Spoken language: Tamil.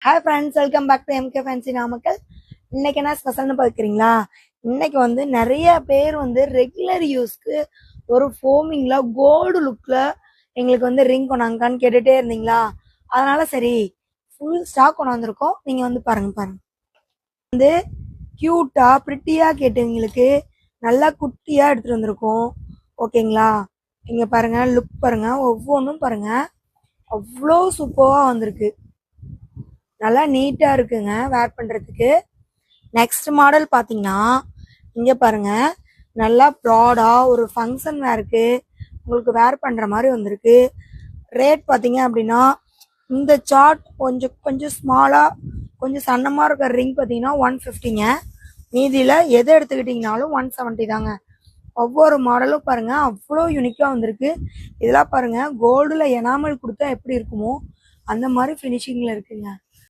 Hi friends, welcome back to MK fancy Namakkal. இன்னைக்கு என்ன ஸ்பெஷல்னு பார்க்குறீங்களா? இன்னைக்கு வந்து நிறைய பேர் வந்து ரெகுலர் யூஸ்க்கு ஒரு ஃபோமிங்கில் கோல்டு லுக்கில் எங்களுக்கு வந்து ரிங் கொண்டாங்கன்னு கேட்டுகிட்டே இருந்தீங்களா? அதனால சரி ஃபுல் ஸ்டாக் கொண்டு வந்திருக்கோம். நீங்கள் வந்து பாருங்க வந்து க்யூட்டாக ப்ரிட்டியாக கேட்டவங்களுக்கு நல்லா குட்டியாக எடுத்துகிட்டு வந்திருக்கோம். ஓகேங்களா? இங்கே பாருங்கள், லுக் பாருங்கள், ஒவ்வொன்றும் பாருங்கள், அவ்வளோ சூப்பராக வந்திருக்கு. நல்லா நீட்டாக இருக்குங்க வேர் பண்ணுறதுக்கு. நெக்ஸ்ட் மாடல் பார்த்தீங்கன்னா இங்கே பாருங்கள், நல்லா ப்ராடாக ஒரு ஃபங்க்ஷன் வேருக்கு உங்களுக்கு வேர் பண்ணுற மாதிரி வந்திருக்கு. ரேட் பார்த்தீங்க அப்படின்னா இந்த சார்ட் கொஞ்சம் கொஞ்சம் ஸ்மாலாக கொஞ்சம் சன்னமாக இருக்கிற ரிங் பார்த்தீங்கன்னா 150ங்க. மீதியில் எதை எடுத்துக்கிட்டிங்கனாலும் 170 தாங்க. ஒவ்வொரு மாடலும் பாருங்கள் அவ்வளோ யூனிக்காக வந்திருக்கு. இதெல்லாம் பாருங்கள் கோல்டில் எனாமல் கொடுத்தா எப்படி இருக்குமோ அந்த மாதிரி ஃபினிஷிங்கில் இருக்குங்க.